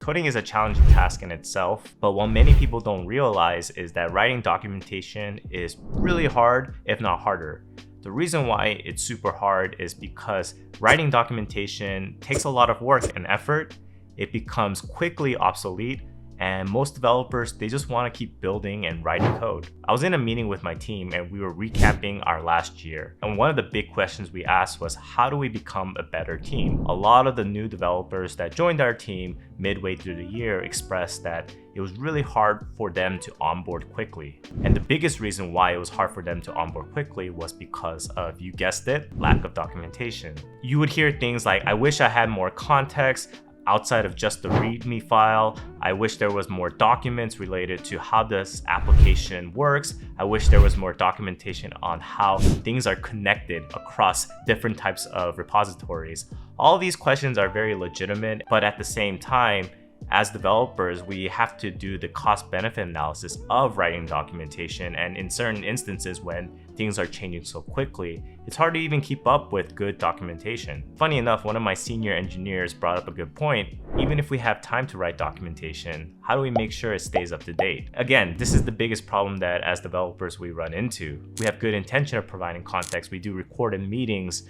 Coding is a challenging task in itself, but what many people don't realize is that writing documentation is really hard, if not harder. The reason why it's super hard is because writing documentation takes a lot of work and effort. It becomes quickly obsolete, and most developers, they just want to keep building and writing code. I was in a meeting with my team and we were recapping our last year. And one of the big questions we asked was, how do we become a better team? A lot of the new developers that joined our team midway through the year expressed that it was really hard for them to onboard quickly. And the biggest reason why it was hard for them to onboard quickly was because of, you guessed it, lack of documentation. You would hear things like, I wish I had more context outside of just the README file. I wish there was more documents related to how this application works. I wish there was more documentation on how things are connected across different types of repositories. All of these questions are very legitimate, but at the same time, as developers, we have to do the cost-benefit analysis of writing documentation, and in certain instances when things are changing so quickly, it's hard to even keep up with good documentation. Funny enough, one of my senior engineers brought up a good point. Even if we have time to write documentation, how do we make sure it stays up to date? Again, this is the biggest problem that as developers we run into. We have good intention of providing context, we do recorded meetings,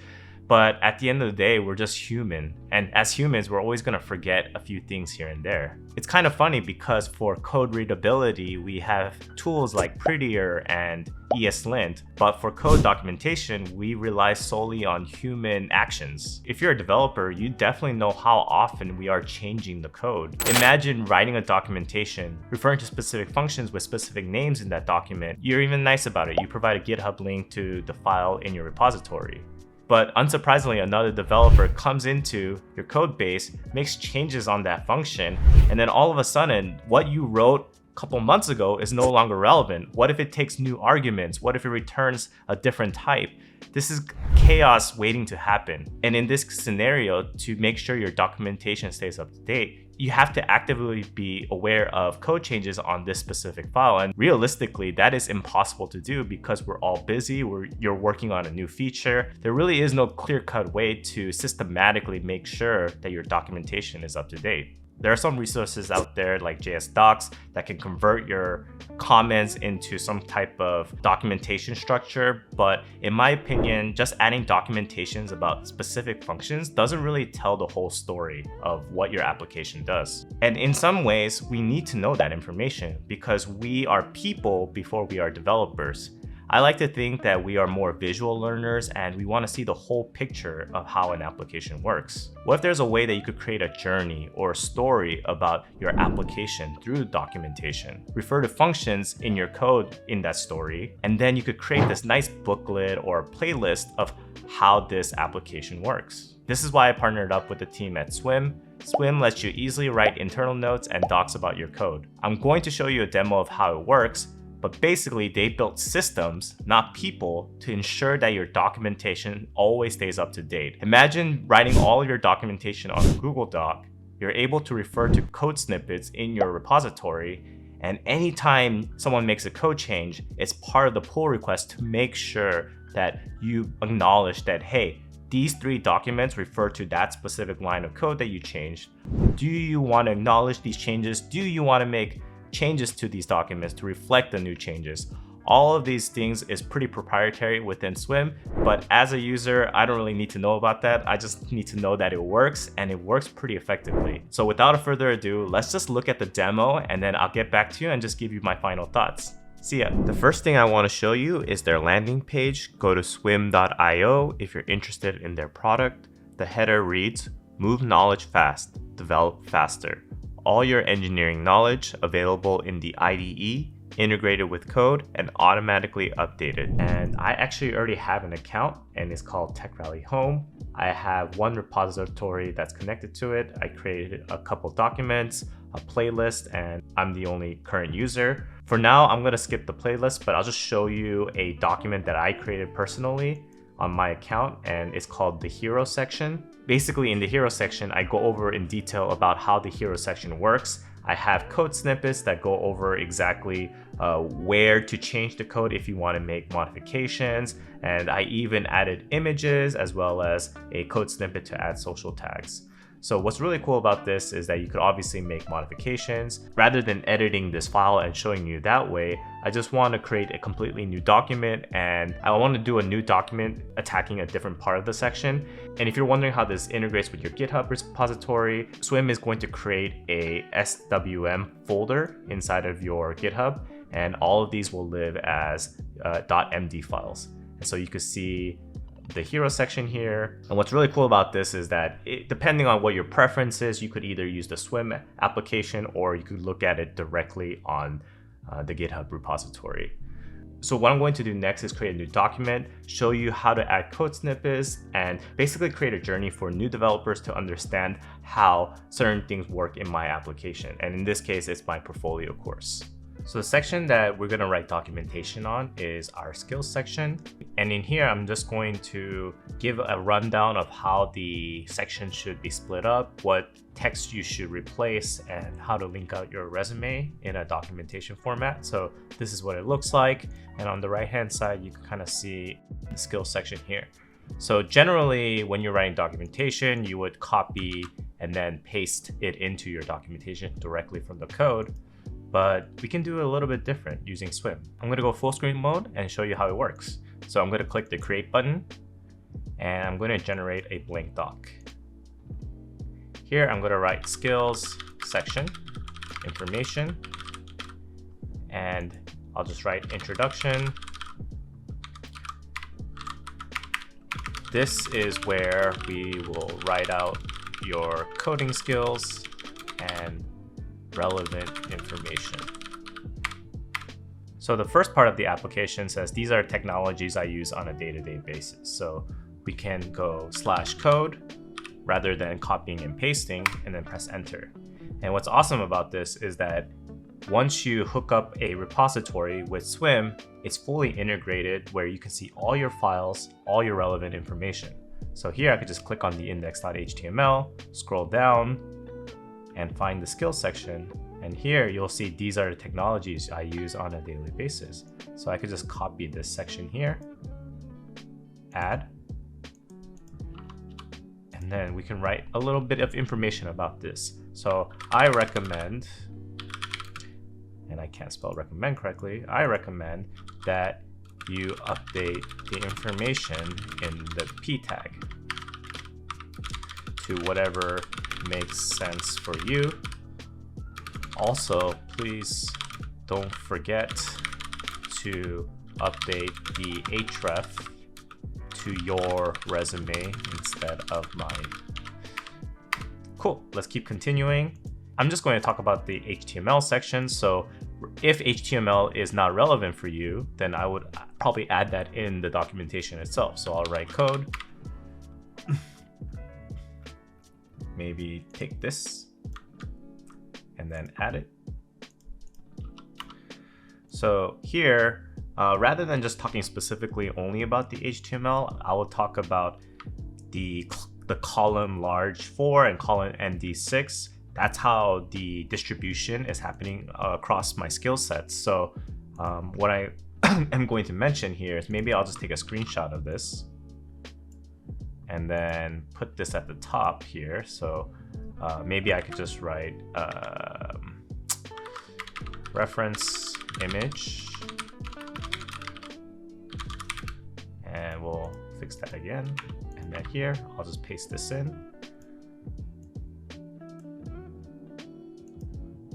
but at the end of the day, we're just human. And as humans, we're always gonna forget a few things here and there. It's kind of funny because for code readability, we have tools like Prettier and ESLint, but for code documentation, we rely solely on human actions. If you're a developer, you definitely know how often we are changing the code. Imagine writing a documentation, referring to specific functions with specific names in that document. You're even nice about it. You provide a GitHub link to the file in your repository. But unsurprisingly, another developer comes into your code base, makes changes on that function, and then all of a sudden, what you wrote a couple months ago is no longer relevant. What if it takes new arguments? What if it returns a different type? This is chaos waiting to happen. And in this scenario, to make sure your documentation stays up to date, you have to actively be aware of code changes on this specific file. And realistically, that is impossible to do because we're all busy, you're working on a new feature. There really is no clear-cut way to systematically make sure that your documentation is up to date. There are some resources out there like JS Docs that can convert your comments into some type of documentation structure, but in my opinion, just adding documentations about specific functions doesn't really tell the whole story of what your application does. And in some ways, we need to know that information because we are people before we are developers. I like to think that we are more visual learners and we want to see the whole picture of how an application works. What if there's a way that you could create a journey or a story about your application through documentation? Refer to functions in your code in that story, and then you could create this nice booklet or playlist of how this application works. This is why I partnered up with the team at Swimm. Swimm lets you easily write internal notes and docs about your code. I'm going to show you a demo of how it works, but basically they built systems, not people, to ensure that your documentation always stays up to date. Imagine writing all of your documentation on a Google Doc. You're able to refer to code snippets in your repository, and anytime someone makes a code change, it's part of the pull request to make sure that you acknowledge that, hey, these 3 documents refer to that specific line of code that you changed. Do you want to acknowledge these changes? Do you want to make changes to these documents to reflect the new changes? All of these things is pretty proprietary within Swimm, but as a user, I don't really need to know about that. I just need to know that it works, and it works pretty effectively. So without further ado, let's just look at the demo and then I'll get back to you and just give you my final thoughts. See ya. The first thing I want to show you is their landing page. Go to swimm.io if you're interested in their product. The header reads, "Move knowledge fast, develop faster. All your engineering knowledge available in the IDE, integrated with code, and automatically updated." And I actually already have an account and it's called Tech Rally Home. I have one repository that's connected to it. I created a couple documents, a playlist, and I'm the only current user. For now, I'm gonna skip the playlist, but I'll just show you a document that I created personally on my account, and it's called the Hero section. Basically, in the Hero section, I go over in detail about how the Hero section works. I have code snippets that go over exactly where to change the code if you want to make modifications, and I even added images as well as a code snippet to add social tags. So what's really cool about this is that you could obviously make modifications. Rather than editing this file and showing you that way, I just want to create a completely new document, and I want to do a new document attacking a different part of the section. And if you're wondering how this integrates with your GitHub repository, Swimm is going to create a SWM folder inside of your GitHub, and all of these will live as .md files. And so you could see the hero section here. And what's really cool about this is that depending on what your preference is, you could either use the Swimm application or you could look at it directly on the GitHub repository. So what I'm going to do next is create a new document, show you how to add code snippets, and basically create a journey for new developers to understand how certain things work in my application. And in this case, it's my portfolio course. So the section that we're going to write documentation on is our skills section. And in here, I'm just going to give a rundown of how the section should be split up, what text you should replace, and how to link out your resume in a documentation format. So this is what it looks like. And on the right-hand side, you can kind of see the skills section here. So generally, when you're writing documentation, you would copy and then paste it into your documentation directly from the code. But we can do it a little bit different using Swimm. I'm going to go full screen mode and show you how it works. So I'm going to click the create button and I'm going to generate a blank doc. Here I'm going to write skills section, information, and I'll just write introduction. This is where we will write out your coding skills and relevant information. So the first part of the application says these are technologies I use on a day-to-day basis. So we can go /code rather than copying and pasting and then press enter. And what's awesome about this is that once you hook up a repository with Swimm, it's fully integrated where you can see all your files, all your relevant information. So here I could just click on the index.html, scroll down, and find the skills section. And here you'll see these are the technologies I use on a daily basis. So I could just copy this section here, add, and then we can write a little bit of information about this. So I recommend, and I can't spell recommend correctly, I recommend that you update the information in the p tag to whatever makes sense for you. Also, please don't forget to update the href to your resume instead of mine. Cool, let's keep continuing. I'm just going to talk about the HTML section. So if HTML is not relevant for you, then I would probably add that in the documentation itself. So I'll write code. Maybe take this and then add it. So here, rather than just talking specifically only about the HTML, I will talk about the column large 4 and column ND6. That's how the distribution is happening across my skill sets. So what I am going to mention here is maybe I'll just take a screenshot of this and then put this at the top here. So maybe I could just write reference image, and we'll fix that again. And then here, I'll just paste this in.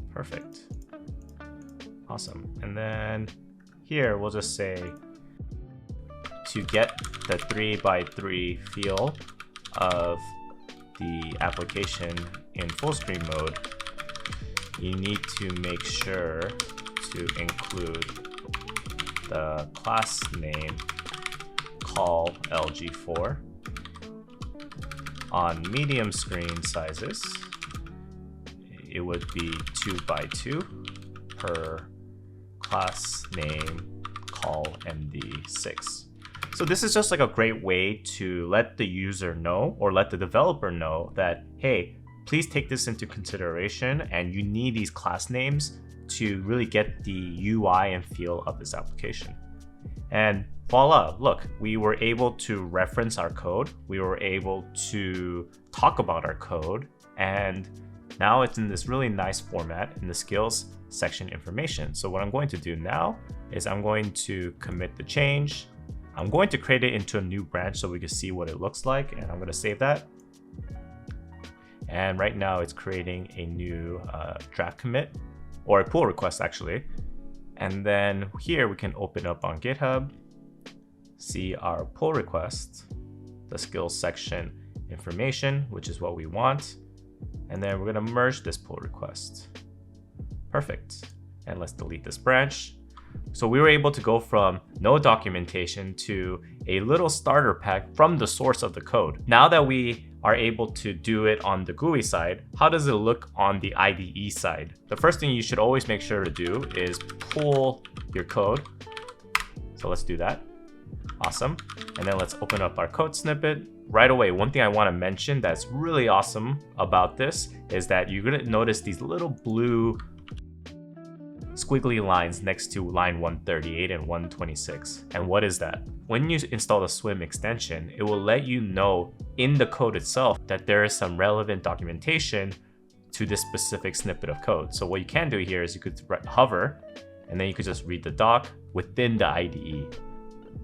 Perfect. Awesome. And then here, we'll just say to get the 3x3 feel of the application in full screen mode, you need to make sure to include the class name call LG4. On medium screen sizes, it would be 2x2 per class name call MD6. So this is just like a great way to let the user know or let the developer know that, hey, please take this into consideration and you need these class names to really get the UI and feel of this application. And voila, look, we were able to reference our code. We were able to talk about our code And now it's in this really nice format in the skills section information. So what I'm going to do now is I'm going to commit the change. I'm going to create it into a new branch so we can see what it looks like, and I'm going to save that. And right now it's creating a new draft commit, or a pull request actually. And then here we can open up on GitHub, see our pull request, the skills section information, which is what we want. And then we're going to merge this pull request. Perfect. And let's delete this branch. So we were able to go from no documentation to a little starter pack from the source of the code. Now that we are able to do it on the GUI side, how does it look on the IDE side? The first thing you should always make sure to do is pull your code. So let's do that. Awesome. And then let's open up our code snippet. Right away, one thing I want to mention that's really awesome about this is that you're going to notice these little blue squiggly lines next to line 138 and 126. And what is that? When you install the Swimm extension, it will let you know in the code itself that there is some relevant documentation to this specific snippet of code. So what you can do here is you could hover, and then you could just read the doc within the IDE.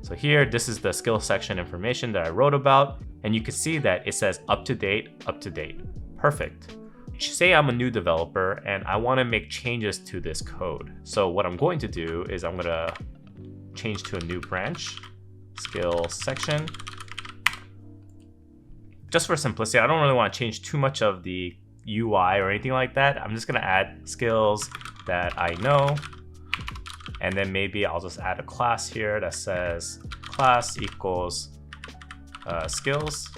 So here, this is the skill section information that I wrote about, and you can see that it says up to date, up to date. Perfect. Say I'm a new developer and I want to make changes to this code. So what I'm going to do is I'm going to change to a new branch, skill section. Just for simplicity, I don't really want to change too much of the UI or anything like that. I'm just going to add skills that I know. And then maybe I'll just add a class here that says class equals skills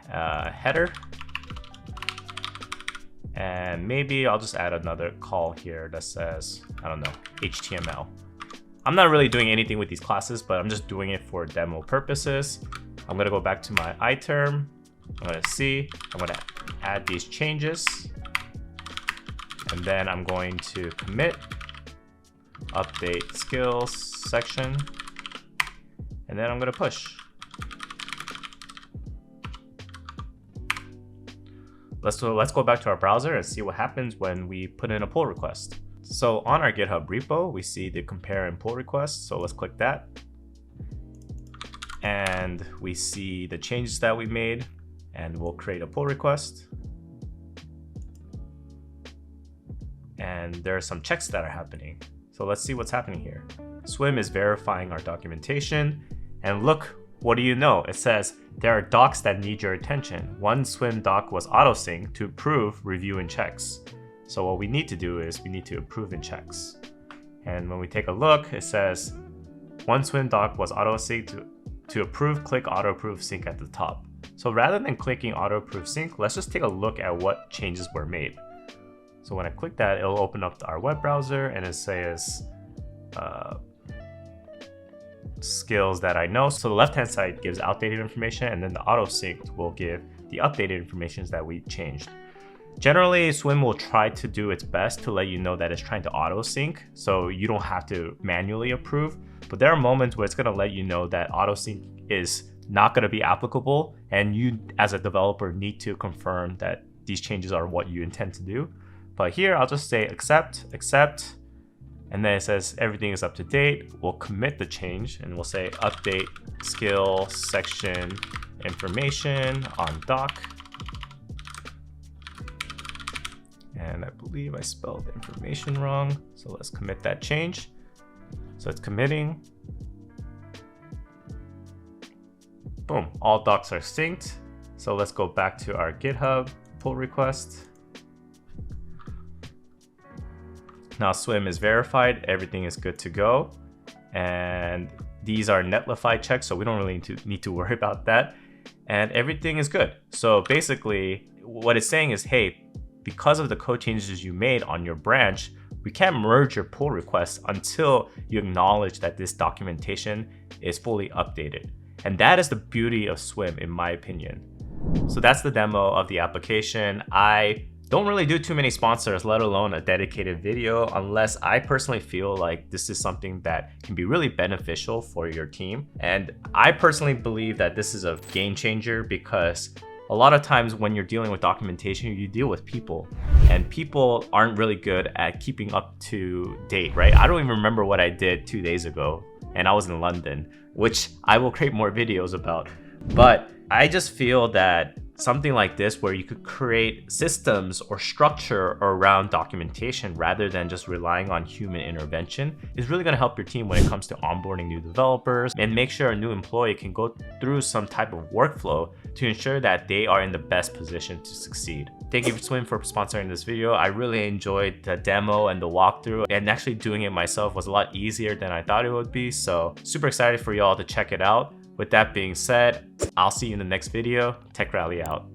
header. And maybe I'll just add another call here that says, I don't know, HTML. I'm not really doing anything with these classes, but I'm just doing it for demo purposes. I'm gonna go back to my iTerm. I'm gonna see, I'm gonna add these changes. And then I'm going to commit, update skills section. And then I'm gonna push. Let's go back to our browser and see what happens when we put in a pull request. So on our GitHub repo, we see the compare and pull request. So let's click that. And we see the changes that we made, and we'll create a pull request. And there are some checks that are happening. So let's see what's happening here. Swimm is verifying our documentation, and look, what do you know? It says there are docs that need your attention. One Swimm doc was auto-synced to approve, review, and checks. So what we need to do is we need to approve and checks. And when we take a look, it says one Swimm doc was auto-synced to approve, click auto-approve sync at the top. So rather than clicking auto-approve sync, let's just take a look at what changes were made. So when I click that, it'll open up our web browser and it says skills that I know. So the left-hand side gives outdated information, and then the auto-sync will give the updated information that we changed. Generally, Swimm will try to do its best to let you know that it's trying to auto-sync, so you don't have to manually approve. But there are moments where it's going to let you know that auto-sync is not going to be applicable, and you as a developer need to confirm that these changes are what you intend to do. But here I'll just say accept, accept, and then it says everything is up to date. We'll commit the change and we'll say update skill section information on doc. And I believe I spelled information wrong, so let's commit that change. So it's committing. Boom, all docs are synced. So let's go back to our GitHub pull request. Now Swimm is verified, everything is good to go. And these are Netlify checks, so we don't really need to worry about that. And everything is good. So basically what it's saying is, hey, because of the code changes you made on your branch, we can't merge your pull requests until you acknowledge that this documentation is fully updated. And that is the beauty of Swimm, in my opinion. So that's the demo of the application. I don't really do too many sponsors, let alone a dedicated video, unless I personally feel like this is something that can be really beneficial for your team. And I personally believe that this is a game changer because A lot of times when you're dealing with documentation, you deal with people, and people aren't really good at keeping up to date, right? I don't even remember what I did 2 days ago, and I was in London, which I will create more videos about. But I just feel that something like this, where you could create systems or structure around documentation rather than just relying on human intervention, is really going to help your team when it comes to onboarding new developers, and make sure a new employee can go through some type of workflow to ensure that they are in the best position to succeed. Thank you, Swimm, for sponsoring this video. I really enjoyed the demo and the walkthrough, and actually doing it myself was a lot easier than I thought it would be. So super excited for y'all to check it out. With that being said, I'll see you in the next video. Tech Rally out.